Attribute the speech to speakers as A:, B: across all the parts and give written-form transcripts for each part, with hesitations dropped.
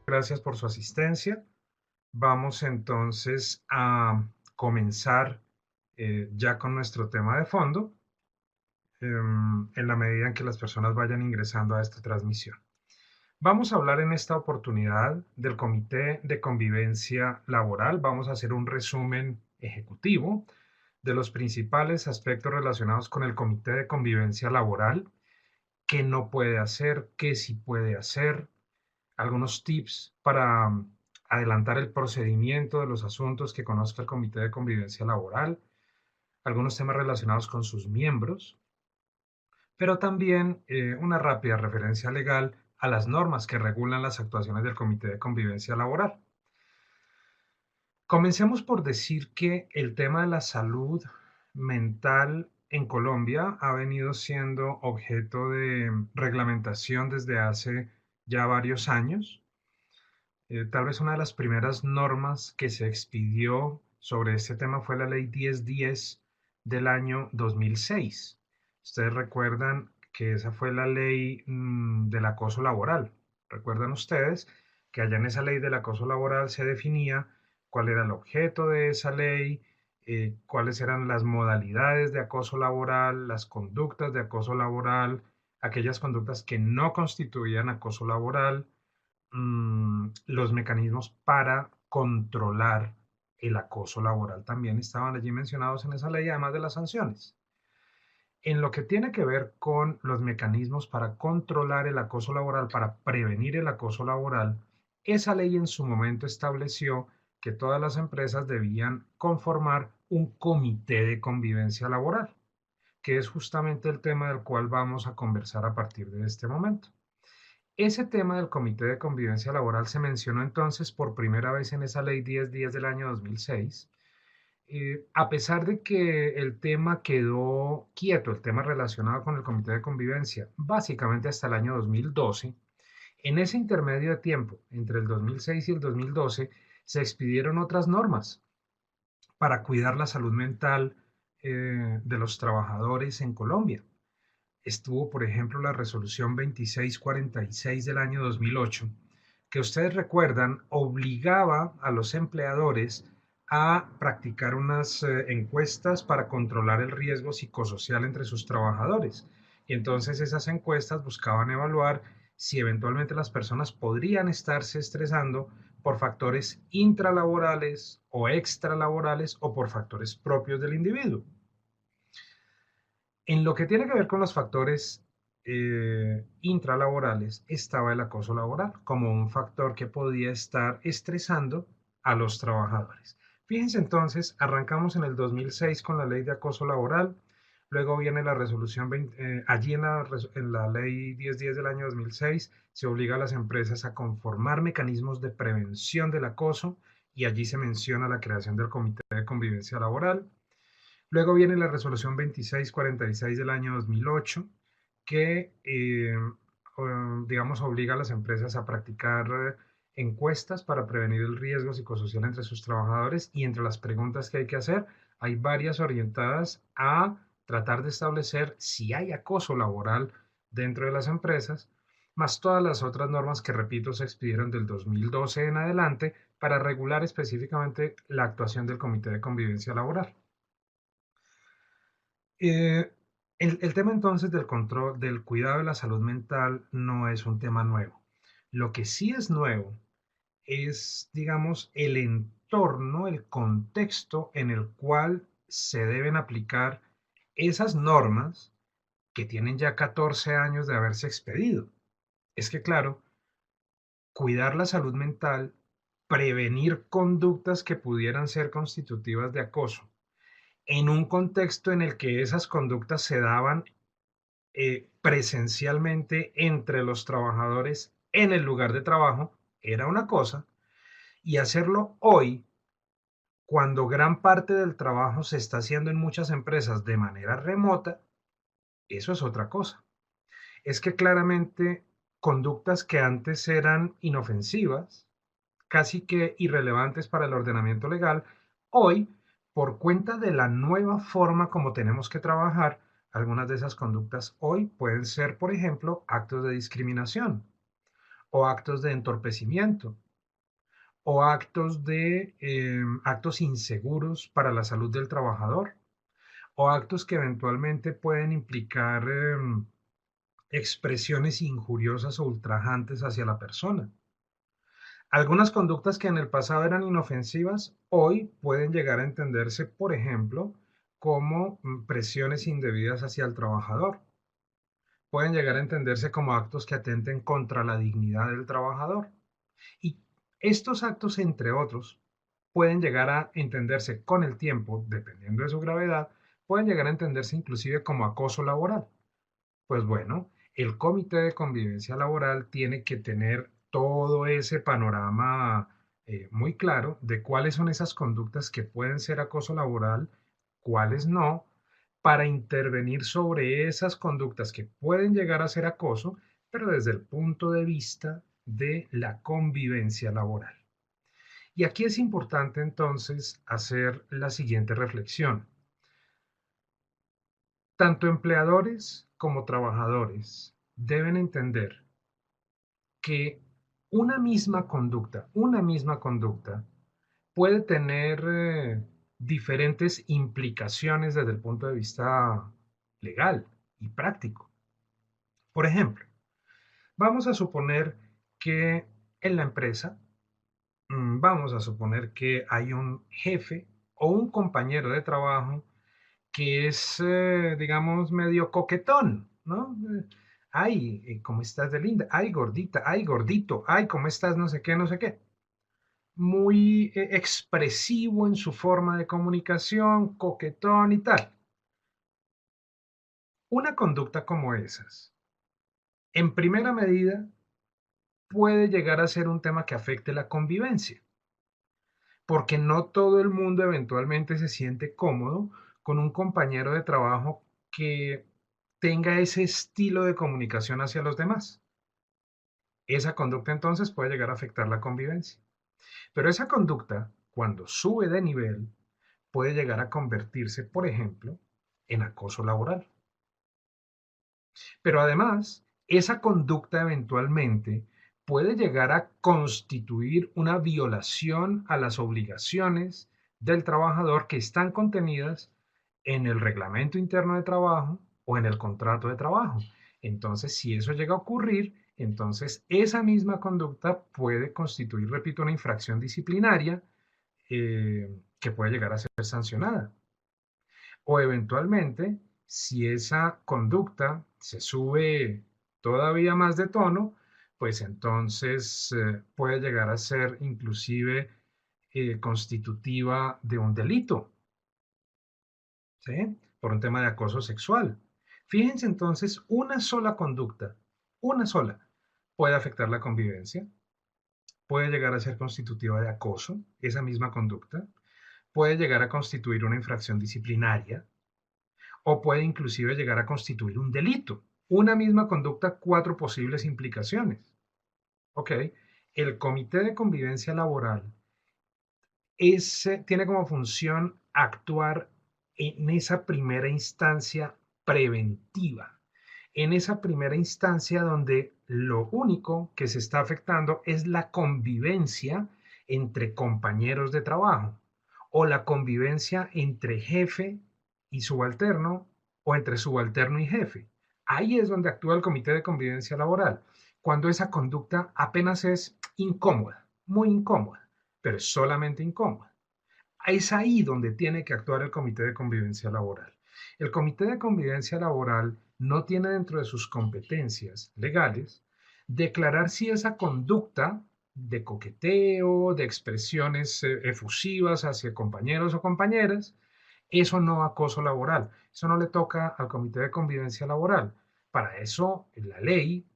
A: Gracias por su asistencia. Vamos entonces a comenzar ya con nuestro tema de fondo, en la medida en que las personas vayan ingresando a esta transmisión. Vamos a hablar en esta oportunidad del Comité de Convivencia Laboral. Vamos a hacer un resumen ejecutivo de los principales aspectos relacionados con el Comité de Convivencia Laboral, qué no puede hacer, qué sí puede hacer, algunos tips para adelantar el procedimiento de los asuntos que conozca el Comité de Convivencia Laboral, algunos temas relacionados con sus miembros, pero también una rápida referencia legal a las normas que regulan las actuaciones del Comité de Convivencia Laboral. Comencemos por decir que el tema de la salud mental en Colombia ha venido siendo objeto de reglamentación desde hace ya varios años. Tal vez una de las primeras normas que se expidió sobre este tema fue la Ley 1010 del año 2006. Ustedes recuerdan que esa fue la ley del acoso laboral. Recuerdan ustedes que allá en esa ley del acoso laboral se definía cuál era el objeto de esa ley, cuáles eran las modalidades de acoso laboral, las conductas de acoso laboral, aquellas conductas que no constituían acoso laboral, los mecanismos para controlar el acoso laboral también estaban allí mencionados en esa ley, además de las sanciones. En lo que tiene que ver con los mecanismos para controlar el acoso laboral, para prevenir el acoso laboral, esa ley en su momento estableció que todas las empresas debían conformar un comité de convivencia laboral, que es justamente el tema del cual vamos a conversar a partir de este momento. Ese tema del Comité de Convivencia Laboral se mencionó entonces por primera vez en esa Ley 1010 del año 2006. A pesar de que el tema quedó quieto, el tema relacionado con el Comité de Convivencia, básicamente hasta el año 2012, en ese intermedio de tiempo, entre el 2006 y el 2012, se expidieron otras normas para cuidar la salud mental de los trabajadores en Colombia. Estuvo, por ejemplo, la resolución 2646 del año 2008, que ustedes recuerdan, obligaba a los empleadores a practicar unas encuestas para controlar el riesgo psicosocial entre sus trabajadores. Y entonces esas encuestas buscaban evaluar si eventualmente las personas podrían estarse estresando por factores intralaborales o extralaborales o por factores propios del individuo. En lo que tiene que ver con los factores intralaborales, estaba el acoso laboral como un factor que podía estar estresando a los trabajadores. Fíjense entonces, arrancamos en el 2006 con la ley de acoso laboral, luego viene la resolución 20, allí en la ley 1010 del año 2006 se obliga a las empresas a conformar mecanismos de prevención del acoso y allí se menciona la creación del Comité de Convivencia Laboral. Luego viene la resolución 2646 del año 2008, que, digamos, obliga a las empresas a practicar encuestas para prevenir el riesgo psicosocial entre sus trabajadores y entre las preguntas que hay que hacer, hay varias orientadas a tratar de establecer si hay acoso laboral dentro de las empresas, más todas las otras normas que, repito, se expidieron del 2012 en adelante para regular específicamente la actuación del Comité de Convivencia Laboral. Eh, el tema entonces del control, del cuidado de la salud mental no es un tema nuevo. Lo que sí es nuevo es, digamos, el entorno, el contexto en el cual se deben aplicar esas normas que tienen ya 14 años de haberse expedido. Es que, claro, cuidar la salud mental, prevenir conductas que pudieran ser constitutivas de acoso, en un contexto en el que esas conductas se daban presencialmente entre los trabajadores en el lugar de trabajo era una cosa, y hacerlo hoy, cuando gran parte del trabajo se está haciendo en muchas empresas de manera remota, eso es otra cosa. Es que claramente conductas que antes eran inofensivas, casi que irrelevantes para el ordenamiento legal, hoy, por cuenta de la nueva forma como tenemos que trabajar, algunas de esas conductas hoy pueden ser, por ejemplo, actos de discriminación o actos de entorpecimiento o actos inseguros para la salud del trabajador o actos que eventualmente pueden implicar expresiones injuriosas o ultrajantes hacia la persona. Algunas conductas que en el pasado eran inofensivas, hoy pueden llegar a entenderse, por ejemplo, como presiones indebidas hacia el trabajador. Pueden llegar a entenderse como actos que atenten contra la dignidad del trabajador. Y estos actos, entre otros, pueden llegar a entenderse con el tiempo, dependiendo de su gravedad, pueden llegar a entenderse inclusive como acoso laboral. Pues bueno, el comité de convivencia laboral tiene que tener todo ese panorama muy claro de cuáles son esas conductas que pueden ser acoso laboral, cuáles no, para intervenir sobre esas conductas que pueden llegar a ser acoso, pero desde el punto de vista de la convivencia laboral. Y aquí es importante entonces hacer la siguiente reflexión. Tanto empleadores como trabajadores deben entender que una misma conducta puede tener diferentes implicaciones desde el punto de vista legal y práctico. Por ejemplo, vamos a suponer que en la empresa, vamos a suponer que hay un jefe o un compañero de trabajo que es, digamos, medio coquetón, ¿no? Ay, ¿cómo estás de linda? Ay, gordita, ay, gordito, ay, ¿cómo estás? No sé qué, no sé qué. Muy expresivo en su forma de comunicación, coquetón y tal. Una conducta como esas, en primera medida, puede llegar a ser un tema que afecte la convivencia, porque no todo el mundo eventualmente se siente cómodo con un compañero de trabajo que tenga ese estilo de comunicación hacia los demás. Esa conducta entonces puede llegar a afectar la convivencia. Pero esa conducta, cuando sube de nivel, puede llegar a convertirse, por ejemplo, en acoso laboral. Pero además, esa conducta eventualmente puede llegar a constituir una violación a las obligaciones del trabajador que están contenidas en el reglamento interno de trabajo o en el contrato de trabajo. Entonces, si eso llega a ocurrir, entonces esa misma conducta puede constituir, repito, una infracción disciplinaria que puede llegar a ser sancionada. O eventualmente, si esa conducta se sube todavía más de tono, pues entonces puede llegar a ser inclusive constitutiva de un delito, ¿sí? Por un tema de acoso sexual. Fíjense entonces, una sola conducta, una sola, puede afectar la convivencia, puede llegar a ser constitutiva de acoso, esa misma conducta, puede llegar a constituir una infracción disciplinaria, o puede inclusive llegar a constituir un delito. Una misma conducta, cuatro posibles implicaciones. ¿Ok? El Comité de Convivencia Laboral tiene como función actuar en esa primera instancia preventiva, en esa primera instancia donde lo único que se está afectando es la convivencia entre compañeros de trabajo o la convivencia entre jefe y subalterno o entre subalterno y jefe. Ahí es donde actúa el Comité de Convivencia Laboral, cuando esa conducta apenas es incómoda, muy incómoda, pero es solamente incómoda. Es ahí donde tiene que actuar el Comité de Convivencia Laboral. El Comité de Convivencia Laboral no tiene dentro de sus competencias legales declarar si esa conducta de coqueteo, de expresiones efusivas hacia compañeros o compañeras, eso no acoso laboral. Eso no le toca al Comité de Convivencia Laboral. Para eso la ley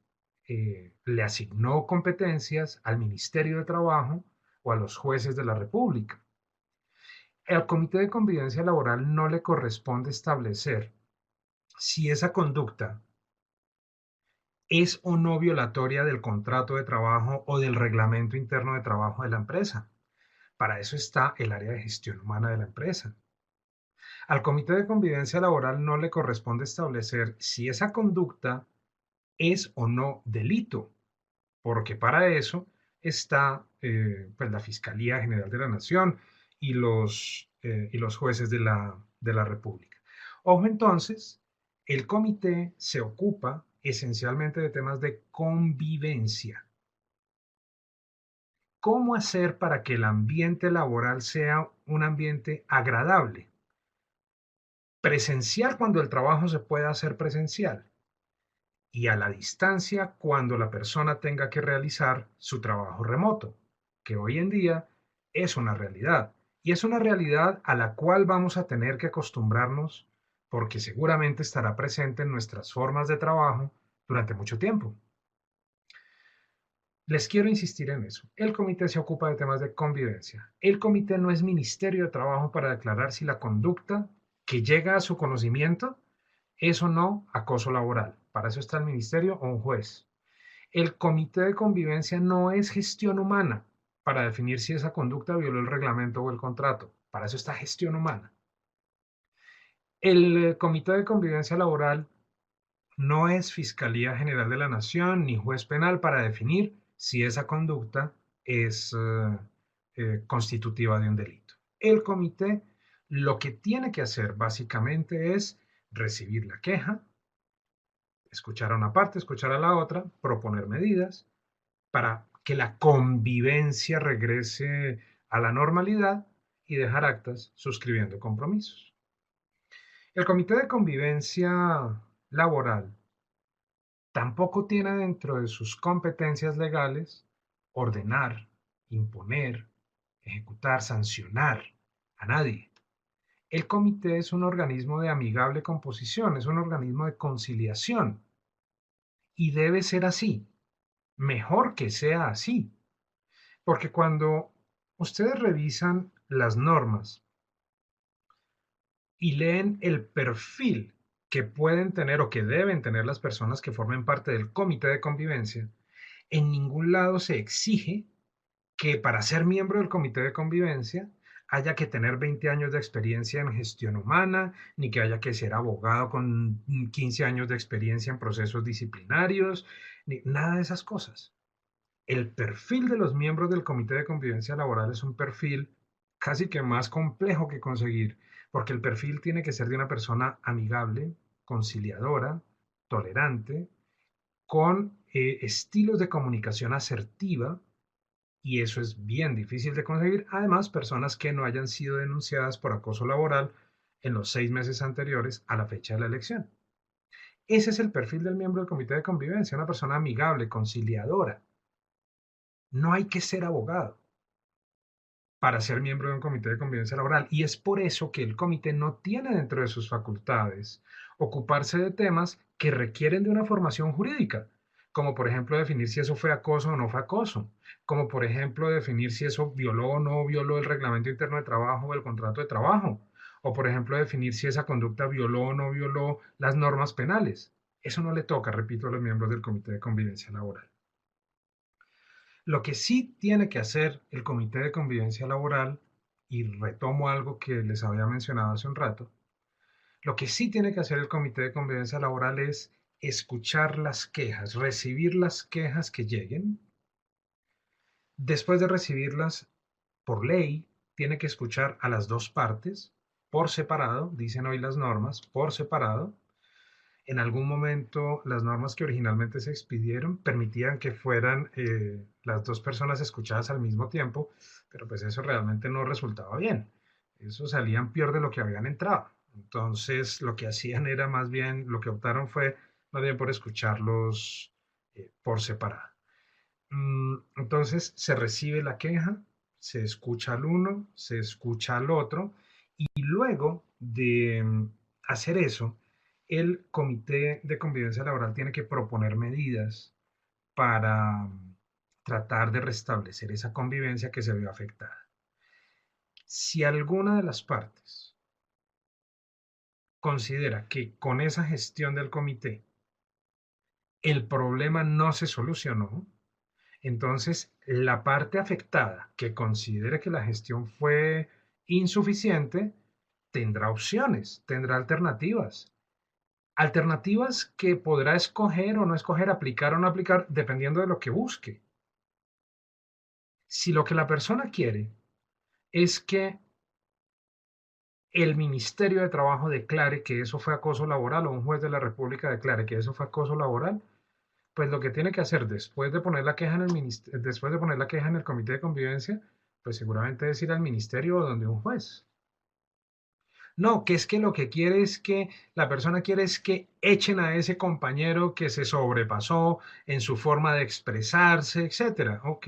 A: le asignó competencias al Ministerio de Trabajo o a los jueces de la República. Al Comité de Convivencia Laboral no le corresponde establecer si esa conducta es o no violatoria del contrato de trabajo o del reglamento interno de trabajo de la empresa. Para eso está el área de gestión humana de la empresa. Al Comité de Convivencia Laboral no le corresponde establecer si esa conducta es o no delito. porque para eso está pues la Fiscalía General de la Nación y los jueces de la República. Ojo entonces, el comité se ocupa esencialmente de temas de convivencia. ¿Cómo hacer para que el ambiente laboral sea un ambiente agradable? Presencial cuando el trabajo se pueda hacer presencial y a la distancia cuando la persona tenga que realizar su trabajo remoto, que hoy en día es una realidad. Y es una realidad a la cual vamos a tener que acostumbrarnos porque seguramente estará presente en nuestras formas de trabajo durante mucho tiempo. Les quiero insistir en eso. El comité se ocupa de temas de convivencia. El comité no es ministerio de trabajo para declarar si la conducta que llega a su conocimiento es o no acoso laboral. Para eso está el ministerio o un juez. El comité de convivencia no es gestión humana para definir si esa conducta violó el reglamento o el contrato. Para eso está gestión humana. El comité de convivencia laboral no es Fiscalía General de la Nación ni juez penal para definir si esa conducta es constitutiva de un delito. El comité lo que tiene que hacer básicamente es recibir la queja, escuchar a una parte, escuchar a la otra, proponer medidas para que la convivencia regrese a la normalidad y dejar actas suscribiendo compromisos. El comité de convivencia laboral tampoco tiene dentro de sus competencias legales ordenar, imponer, ejecutar, sancionar a nadie. El comité es un organismo de amigable composición, es un organismo de conciliación y debe ser así. Mejor que sea así, porque cuando ustedes revisan las normas y leen el perfil que pueden tener o que deben tener las personas que formen parte del comité de convivencia, en ningún lado se exige que para ser miembro del comité de convivencia haya que tener 20 años de experiencia en gestión humana, ni que haya que ser abogado con 15 años de experiencia en procesos disciplinarios, ni nada de esas cosas. El perfil de los miembros del comité de convivencia laboral es un perfil casi que más complejo que conseguir, porque el perfil tiene que ser de una persona amigable, conciliadora, tolerante, con estilos de comunicación asertiva, y eso es bien difícil de conseguir. Además, personas que no hayan sido denunciadas por acoso laboral en los 6 meses anteriores a la fecha de la elección. Ese es el perfil del miembro del comité de convivencia, una persona amigable, conciliadora. No hay que ser abogado para ser miembro de un comité de convivencia laboral. Y es por eso que el comité no tiene dentro de sus facultades ocuparse de temas que requieren de una formación jurídica, como por ejemplo definir si eso fue acoso o no fue acoso, como por ejemplo definir si eso violó o no violó el reglamento interno de trabajo o el contrato de trabajo, o por ejemplo definir si esa conducta violó o no violó las normas penales. Eso no le toca, repito, a los miembros del comité de convivencia laboral. Lo que sí tiene que hacer el Comité de Convivencia Laboral, y retomo algo que les había mencionado hace un rato, lo que sí tiene que hacer el Comité de Convivencia Laboral es escuchar las quejas, recibir las quejas que lleguen. Después de recibirlas, por ley, tiene que escuchar a las dos partes por separado, dicen hoy las normas, por separado. En algún momento las normas que originalmente se expidieron permitían que fueran las dos personas escuchadas al mismo tiempo, pero pues eso realmente no resultaba bien. Eso salían peor de lo que habían entrado. Entonces lo que hacían era más bien, lo que optaron fue más bien por escucharlos por separado. Entonces se recibe la queja, se escucha al uno, se escucha al otro y luego de hacer eso, el Comité de Convivencia Laboral tiene que proponer medidas para tratar de restablecer esa convivencia que se vio afectada. Si alguna de las partes considera que con esa gestión del comité el problema no se solucionó, entonces la parte afectada que considere que la gestión fue insuficiente tendrá opciones, tendrá alternativas. Alternativas que podrá escoger o no escoger, aplicar o no aplicar, dependiendo de lo que busque. Si lo que la persona quiere es que el Ministerio de Trabajo declare que eso fue acoso laboral o un juez de la República declare que eso fue acoso laboral, pues lo que tiene que hacer después de poner la queja en después de poner la queja en el comité de convivencia, pues seguramente es ir al ministerio o donde un juez. No, que es que lo que quiere es que la persona quiere es que echen a ese compañero que se sobrepasó en su forma de expresarse, etcétera. Ok,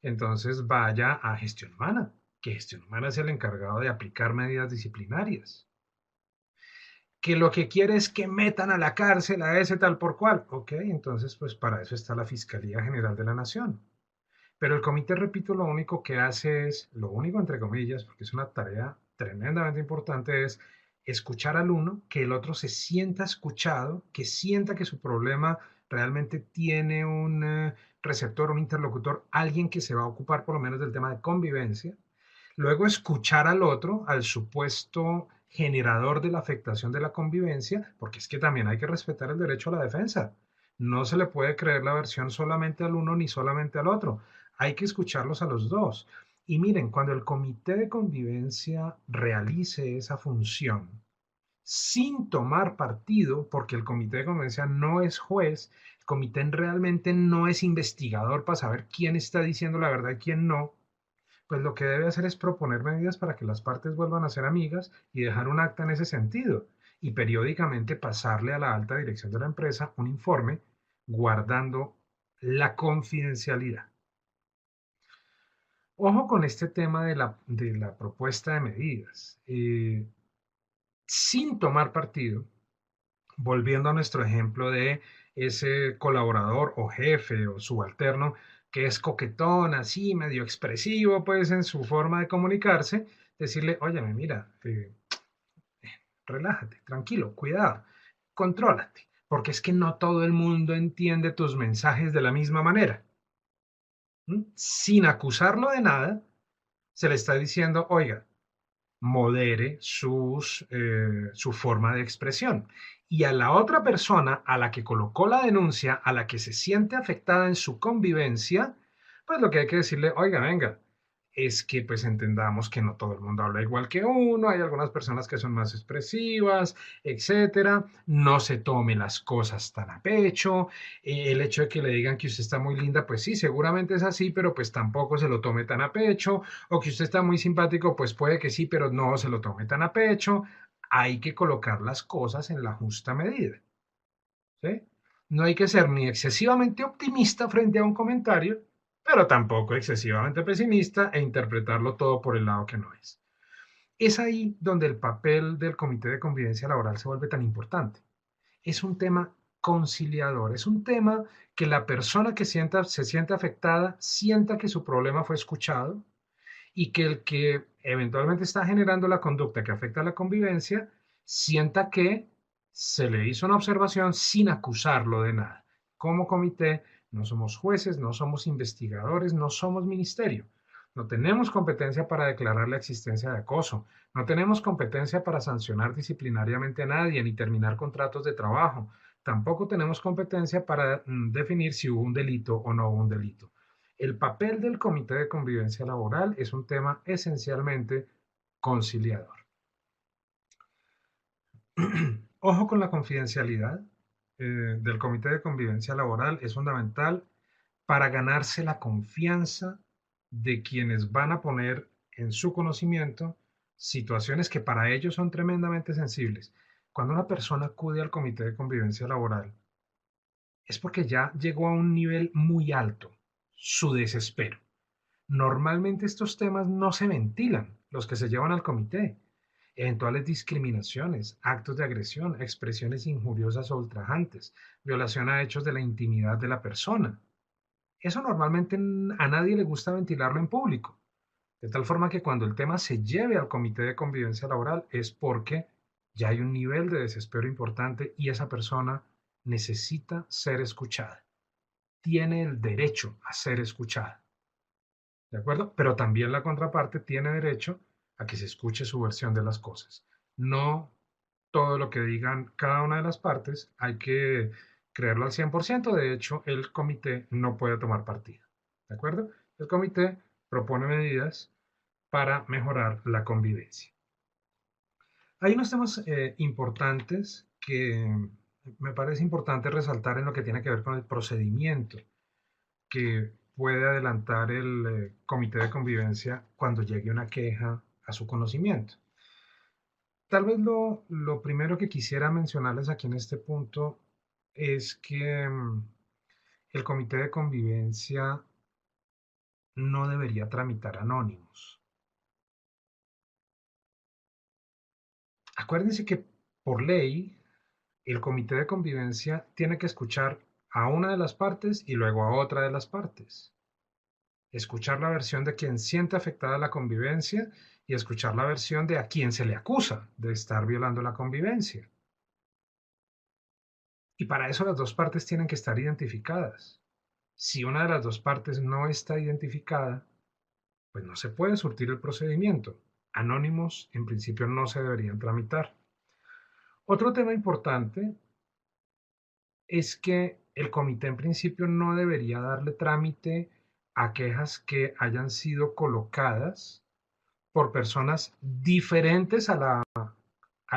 A: entonces vaya a gestión humana, que gestión humana es el encargado de aplicar medidas disciplinarias. Que lo que quiere es que metan a la cárcel a ese tal por cual. Ok, entonces pues para eso está la Fiscalía General de la Nación. Pero el comité, repito, lo único que hace es, lo único entre comillas, porque es una tarea tremendamente importante, es escuchar al uno, que el otro se sienta escuchado, que sienta que su problema realmente tiene un receptor, un interlocutor, alguien que se va a ocupar por lo menos del tema de convivencia. Luego escuchar al otro, al supuesto generador de la afectación de la convivencia, porque es que también hay que respetar el derecho a la defensa. No se le puede creer la versión solamente al uno ni solamente al otro. Hay que escucharlos a los dos. Y miren, cuando el comité de convivencia realice esa función sin tomar partido, porque el comité de convivencia no es juez, el comité realmente no es investigador para saber quién está diciendo la verdad y quién no, pues lo que debe hacer es proponer medidas para que las partes vuelvan a ser amigas y dejar un acta en ese sentido y periódicamente pasarle a la alta dirección de la empresa un informe guardando la confidencialidad. Ojo con este tema de la propuesta de medidas. Sin tomar partido, volviendo a nuestro ejemplo de ese colaborador o jefe o subalterno que es coquetón, así, medio expresivo, pues en su forma de comunicarse, decirle, óyeme, mira, relájate, tranquilo, cuidado, contrólate, porque es que no todo el mundo entiende tus mensajes de la misma manera. ¿Mm? Sin acusarlo de nada, se le está diciendo, oiga, modere su forma de expresión. Y a la otra persona a la que colocó la denuncia, a la que se siente afectada en su convivencia, pues lo que hay que decirle, oiga, venga, es que pues entendamos que no todo el mundo habla igual que uno, hay algunas personas que son más expresivas, etcétera. No se tome las cosas tan a pecho. El hecho de que le digan que usted está muy linda, pues sí, seguramente es así, pero pues tampoco se lo tome tan a pecho. O que usted está muy simpático, pues puede que sí, pero no se lo tome tan a pecho. Hay que colocar las cosas en la justa medida, ¿sí? No hay que ser ni excesivamente optimista frente a un comentario, pero tampoco excesivamente pesimista e interpretarlo todo por el lado que no es. Es ahí donde el papel del Comité de Convivencia Laboral se vuelve tan importante. Es un tema conciliador, es un tema que la persona que se sienta afectada sienta que su problema fue escuchado y que el que eventualmente está generando la conducta que afecta a la convivencia sienta que se le hizo una observación sin acusarlo de nada. Como comité no somos jueces, no somos investigadores, no somos ministerio. No tenemos competencia para declarar la existencia de acoso. No tenemos competencia para sancionar disciplinariamente a nadie ni terminar contratos de trabajo. Tampoco tenemos competencia para definir si hubo un delito o no hubo un delito. El papel del Comité de Convivencia Laboral es un tema esencialmente conciliador. Ojo con la confidencialidad del Comité de Convivencia Laboral, es fundamental para ganarse la confianza de quienes van a poner en su conocimiento situaciones que para ellos son tremendamente sensibles. Cuando una persona acude al Comité de Convivencia Laboral, es porque ya llegó a un nivel muy alto, su desespero. Normalmente estos temas no se ventilan, los que se llevan al comité. Eventuales discriminaciones, actos de agresión, expresiones injuriosas o ultrajantes, violación a hechos de la intimidad de la persona. Eso normalmente a nadie le gusta ventilarlo en público. De tal forma que cuando el tema se lleve al comité de convivencia laboral es porque ya hay un nivel de desespero importante y esa persona necesita ser escuchada. Tiene el derecho a ser escuchada. ¿De acuerdo? Pero también la contraparte tiene derecho a que se escuche su versión de las cosas. No todo lo que digan cada una de las partes hay que creerlo al 100%. De hecho, el comité no puede tomar partido. ¿De acuerdo? El comité propone medidas para mejorar la convivencia. Hay unos temas importantes que me parece importante resaltar en lo que tiene que ver con el procedimiento que puede adelantar el comité de convivencia cuando llegue una queja a su conocimiento. Tal vez lo primero que quisiera mencionarles aquí en este punto es que el comité de convivencia no debería tramitar anónimos. Acuérdense que por ley el comité de convivencia tiene que escuchar a una de las partes y luego a otra de las partes. Escuchar la versión de quien siente afectada la convivencia y escuchar la versión de a quien se le acusa de estar violando la convivencia. Y para eso las dos partes tienen que estar identificadas. Si una de las dos partes no está identificada, pues no se puede surtir el procedimiento. Anónimos en principio no se deberían tramitar. Otro tema importante es que el comité en principio no debería darle trámite a quejas que hayan sido colocadas por personas diferentes a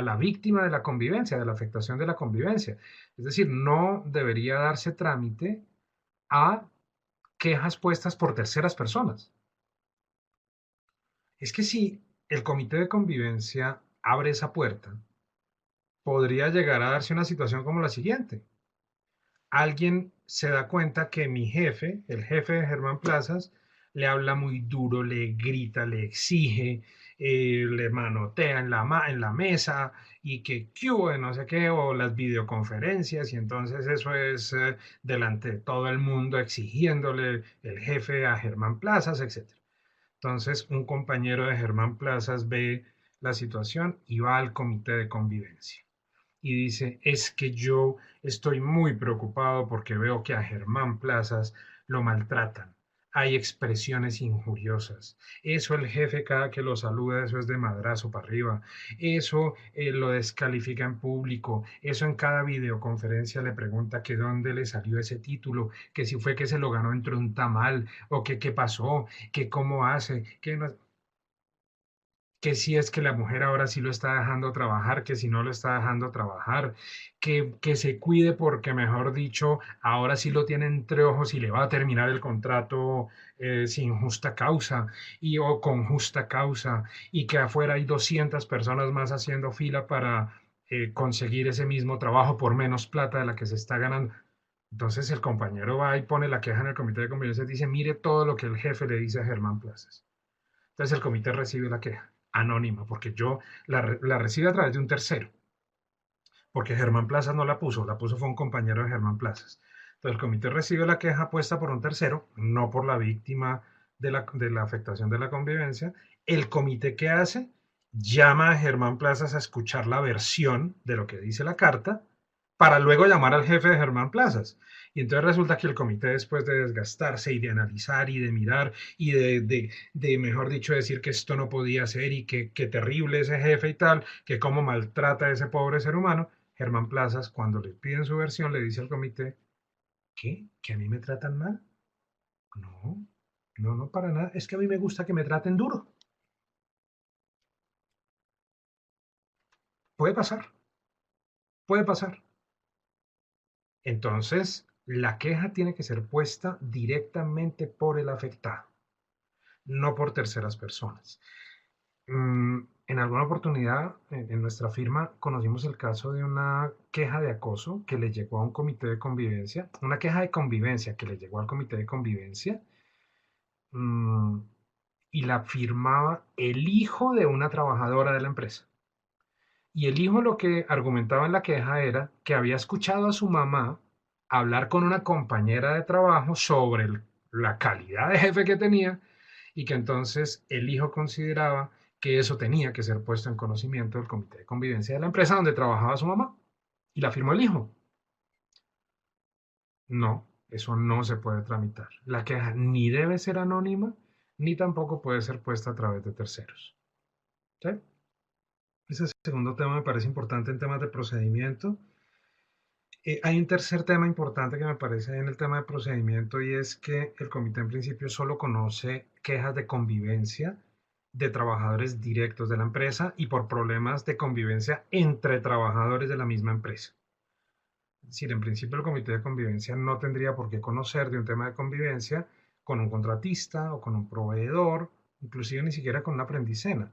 A: la víctima de la convivencia, de la afectación de la convivencia. Es decir, no debería darse trámite a quejas puestas por terceras personas. Es que si el comité de convivencia abre esa puerta, podría llegar a darse una situación como la siguiente. Alguien se da cuenta que mi jefe, el jefe de Germán Plazas, le habla muy duro, le grita, le exige, le manotea en la mesa y que de no sé qué, o las videoconferencias, y entonces eso es delante de todo el mundo exigiéndole el jefe a Germán Plazas, etc. Entonces un compañero de Germán Plazas ve la situación y va al comité de convivencia y dice, es que yo estoy muy preocupado porque veo que a Germán Plazas lo maltratan. Hay expresiones injuriosas. Eso el jefe cada que lo saluda, eso es de madrazo para arriba. Eso lo descalifica en público. Eso en cada videoconferencia le pregunta que dónde le salió ese título, que si fue que se lo ganó entre un tamal o que qué pasó, que cómo hace, que no que si es que la mujer ahora sí lo está dejando trabajar, que si no lo está dejando trabajar, que se cuide porque, mejor dicho, ahora sí lo tiene entre ojos y le va a terminar el contrato sin justa causa y o con justa causa y que afuera hay 200 personas más haciendo fila para conseguir ese mismo trabajo por menos plata de la que se está ganando. Entonces el compañero va y pone la queja en el comité de convivencia y dice, mire todo lo que el jefe le dice a Germán Plazas. Entonces el comité recibe la queja anónima, porque yo la recibe a través de un tercero, porque Germán Plazas no la puso fue un compañero de Germán Plazas. Entonces el comité recibe la queja puesta por un tercero, no por la víctima de la afectación de la convivencia. El comité, ¿qué hace? Llama a Germán Plazas a escuchar la versión de lo que dice la carta para luego llamar al jefe de Germán Plazas. Y entonces resulta que el comité, después de desgastarse y de analizar y de mirar y mejor dicho, decir que esto no podía ser y que terrible ese jefe y tal, que cómo maltrata a ese pobre ser humano, Germán Plazas, cuando le piden su versión, le dice al comité, ¿qué? ¿Que a mí me tratan mal? No, no, no, para nada. Es que a mí me gusta que me traten duro. Puede pasar, puede pasar. Entonces, la queja tiene que ser puesta directamente por el afectado, no por terceras personas. En alguna oportunidad en nuestra firma conocimos el caso de una queja de acoso que le llegó a un comité de convivencia, una queja de convivencia que le llegó al comité de convivencia mm, y la firmaba el hijo de una trabajadora de la empresa. Y el hijo lo que argumentaba en la queja era que había escuchado a su mamá hablar con una compañera de trabajo sobre la calidad de jefe que tenía y que entonces el hijo consideraba que eso tenía que ser puesto en conocimiento del comité de convivencia de la empresa donde trabajaba su mamá. Y la firmó el hijo. No, eso no se puede tramitar. La queja ni debe ser anónima, ni tampoco puede ser puesta a través de terceros. ¿Sí? Ese segundo tema me parece importante en temas de procedimiento. Hay un tercer tema importante que me parece en el tema de procedimiento y es que el comité en principio solo conoce quejas de convivencia de trabajadores directos de la empresa y por problemas de convivencia entre trabajadores de la misma empresa. Es decir, en principio el comité de convivencia no tendría por qué conocer de un tema de convivencia con un contratista o con un proveedor, inclusive ni siquiera con una aprendicena,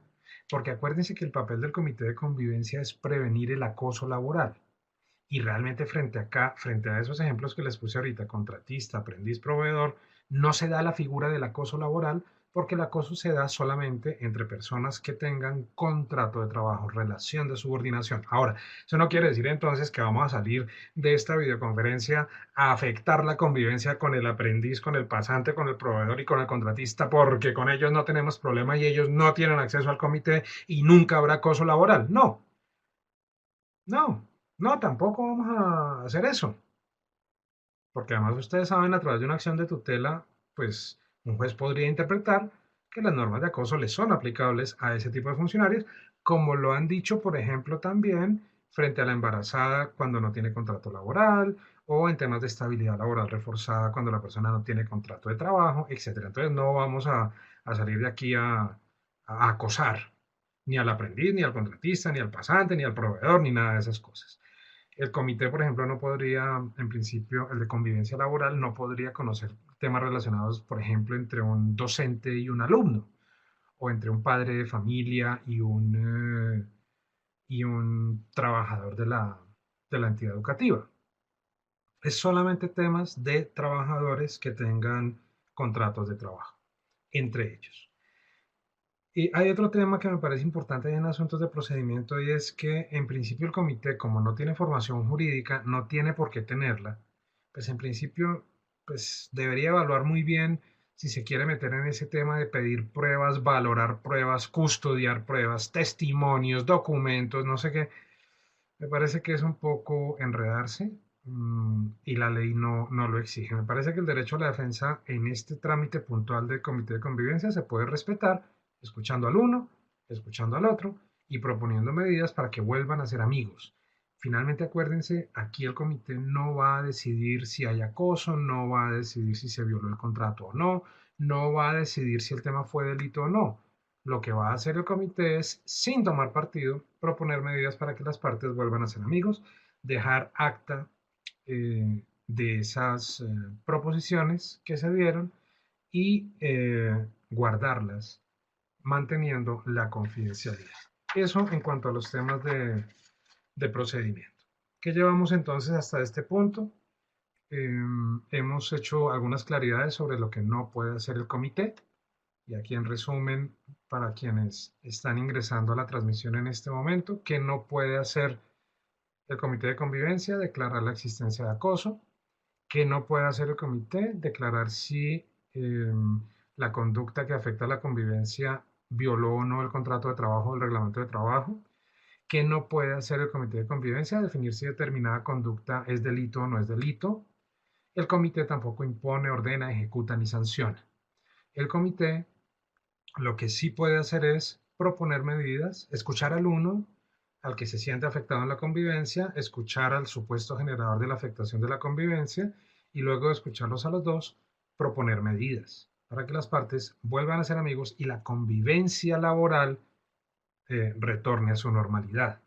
A: porque acuérdense que el papel del comité de convivencia es prevenir el acoso laboral. Y realmente frente a esos ejemplos que les puse ahorita, contratista, aprendiz, proveedor, no se da la figura del acoso laboral porque el acoso se da solamente entre personas que tengan contrato de trabajo, relación de subordinación. Ahora, eso no quiere decir entonces que vamos a salir de esta videoconferencia a afectar la convivencia con el aprendiz, con el pasante, con el proveedor y con el contratista, porque con ellos no tenemos problema y ellos no tienen acceso al comité y nunca habrá acoso laboral. No, no, no, tampoco vamos a hacer eso, porque además ustedes saben a través de una acción de tutela, pues un juez podría interpretar que las normas de acoso le son aplicables a ese tipo de funcionarios, como lo han dicho, por ejemplo, también frente a la embarazada cuando no tiene contrato laboral o en temas de estabilidad laboral reforzada cuando la persona no tiene contrato de trabajo, etcétera. Entonces no vamos a salir de aquí a acosar ni al aprendiz, ni al contratista, ni al pasante, ni al proveedor, ni nada de esas cosas. El comité, por ejemplo, no podría, en principio, el de convivencia laboral, no podría conocer temas relacionados, por ejemplo, entre un docente y un alumno, o entre un padre de familia y un trabajador de la entidad educativa. Es solamente temas de trabajadores que tengan contratos de trabajo, entre ellos. Y hay otro tema que me parece importante en asuntos de procedimiento y es que en principio el comité, como no tiene formación jurídica, no tiene por qué tenerla, pues en principio pues debería evaluar muy bien si se quiere meter en ese tema de pedir pruebas, valorar pruebas, custodiar pruebas, testimonios, documentos, no sé qué. Me parece que es un poco enredarse y la ley no lo exige. Me parece que el derecho a la defensa en este trámite puntual del comité de convivencia se puede respetar escuchando al uno, escuchando al otro y proponiendo medidas para que vuelvan a ser amigos. Finalmente, acuérdense, aquí el comité no va a decidir si hay acoso, no va a decidir si se violó el contrato o no, no va a decidir si el tema fue delito o no. Lo que va a hacer el comité es, sin tomar partido, proponer medidas para que las partes vuelvan a ser amigos, dejar acta de esas proposiciones que se dieron y guardarlas, manteniendo la confidencialidad. Eso en cuanto a los temas de procedimiento. ¿Qué llevamos entonces hasta este punto? Hemos hecho algunas claridades sobre lo que no puede hacer el comité. Y aquí en resumen, para quienes están ingresando a la transmisión en este momento, que no puede hacer el comité de convivencia, declarar la existencia de acoso, que no puede hacer el comité, declarar si la conducta que afecta a la convivencia violó o no el contrato de trabajo o el reglamento de trabajo, que no puede hacer el comité de convivencia, definir si determinada conducta es delito o no es delito. El comité tampoco impone, ordena, ejecuta ni sanciona. El comité lo que sí puede hacer es proponer medidas, escuchar al uno, al que se siente afectado en la convivencia, escuchar al supuesto generador de la afectación de la convivencia y luego de escucharlos a los dos, proponer medidas para que las partes vuelvan a ser amigos y la convivencia laboral retorne a su normalidad.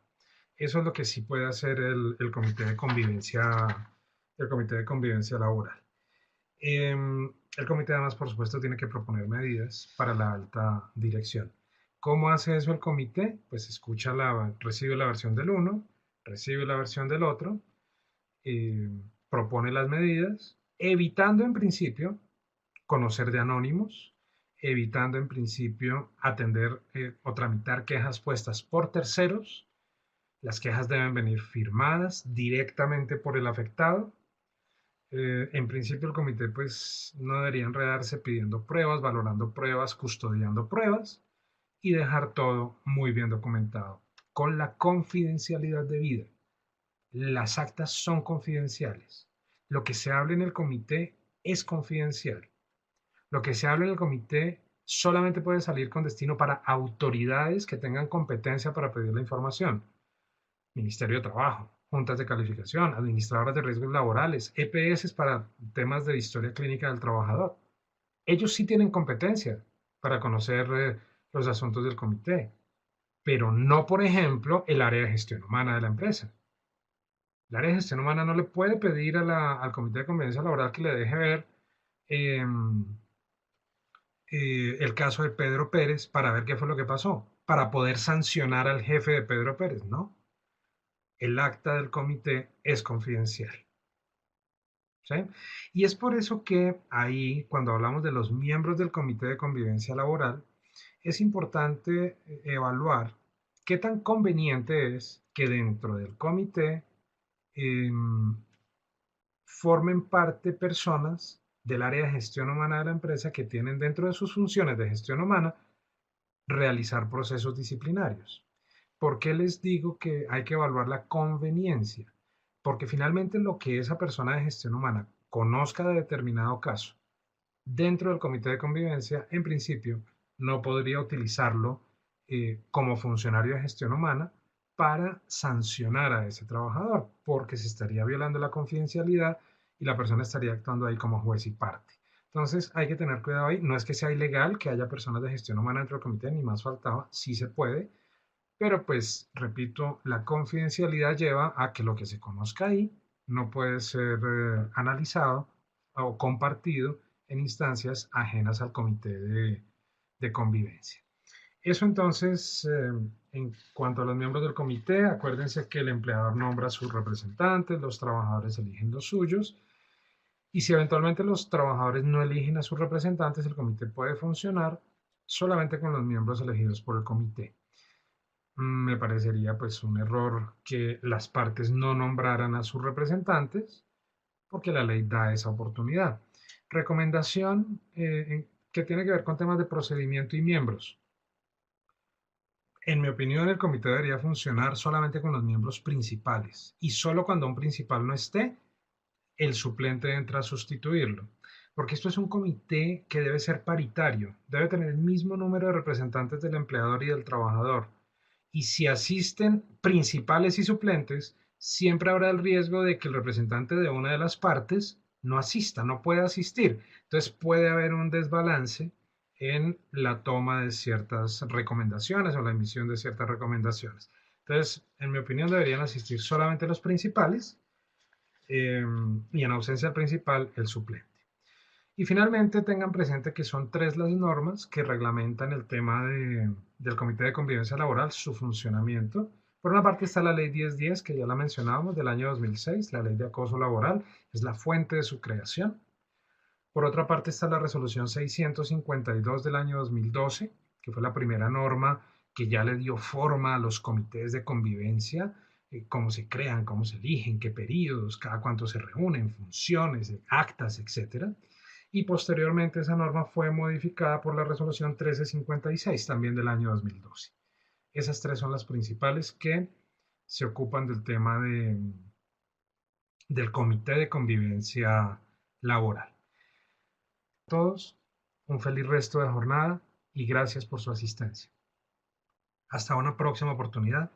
A: Eso es lo que sí puede hacer el comité de convivencia laboral. El comité además, por supuesto, tiene que proponer medidas para la alta dirección. ¿Cómo hace eso el comité? Pues recibe la versión del uno, recibe la versión del otro, eh, propone las medidas, evitando en principio conocer de anónimos, evitando en principio atender o tramitar quejas puestas por terceros. Las quejas deben venir firmadas directamente por el afectado. En principio el comité pues no debería enredarse pidiendo pruebas, valorando pruebas, custodiando pruebas y dejar todo muy bien documentado con la confidencialidad debida. Las actas son confidenciales. Lo que se habla en el comité es confidencial. Lo que se habla en el comité solamente puede salir con destino para autoridades que tengan competencia para pedir la información. Ministerio de Trabajo, juntas de calificación, administradoras de riesgos laborales, EPS para temas de historia clínica del trabajador. Ellos sí tienen competencia para conocer los asuntos del comité, pero no, por ejemplo, el área de gestión humana de la empresa. El área de gestión humana no le puede pedir al comité de convivencia laboral que le deje ver eh, el caso de Pedro Pérez para ver qué fue lo que pasó, para poder sancionar al jefe de Pedro Pérez, ¿no? El acta del comité es confidencial. ¿Sí? Y es por eso que ahí, cuando hablamos de los miembros del comité de convivencia laboral, es importante evaluar qué tan conveniente es que dentro del comité eh, formen parte personas del área de gestión humana de la empresa que tienen dentro de sus funciones de gestión humana realizar procesos disciplinarios. ¿Por qué les digo que hay que evaluar la conveniencia? Porque finalmente lo que esa persona de gestión humana conozca de determinado caso dentro del comité de convivencia, en principio, no podría utilizarlo como funcionario de gestión humana para sancionar a ese trabajador, porque se estaría violando la confidencialidad y la persona estaría actuando ahí como juez y parte. Entonces hay que tener cuidado ahí. No es que sea ilegal que haya personas de gestión humana dentro del comité, ni más faltaba, sí se puede, pero pues, repito, la confidencialidad lleva a que lo que se conozca ahí no puede ser analizado o compartido en instancias ajenas al comité de convivencia. Eso entonces, en cuanto a los miembros del comité, acuérdense que el empleador nombra a sus representantes, los trabajadores eligen los suyos, y si eventualmente los trabajadores no eligen a sus representantes, el comité puede funcionar solamente con los miembros elegidos por el comité. Me parecería pues un error que las partes no nombraran a sus representantes porque la ley da esa oportunidad. Recomendación que tiene que ver con temas de procedimiento y miembros. En mi opinión, el comité debería funcionar solamente con los miembros principales y solo cuando un principal no esté, el suplente entra a sustituirlo. Porque esto es un comité que debe ser paritario, debe tener el mismo número de representantes del empleador y del trabajador. Y si asisten principales y suplentes, siempre habrá el riesgo de que el representante de una de las partes no asista, no pueda asistir. Entonces puede haber un desbalance en la toma de ciertas recomendaciones o la emisión de ciertas recomendaciones. Entonces, en mi opinión, deberían asistir solamente los principales y en ausencia del principal, el suplente. Y finalmente tengan presente que son tres las normas que reglamentan el tema del Comité de Convivencia Laboral, su funcionamiento. Por una parte está la Ley 1010, que ya la mencionábamos, del año 2006, la Ley de Acoso Laboral, es la fuente de su creación. Por otra parte está la Resolución 652 del año 2012, que fue la primera norma que ya le dio forma a los comités de convivencia, cómo se crean, cómo se eligen, qué periodos, cada cuánto se reúnen, funciones, actas, etcétera. Y posteriormente esa norma fue modificada por la resolución 1356, también del año 2012. Esas tres son las principales que se ocupan del tema del Comité de Convivencia Laboral. A todos, un feliz resto de jornada y gracias por su asistencia. Hasta una próxima oportunidad.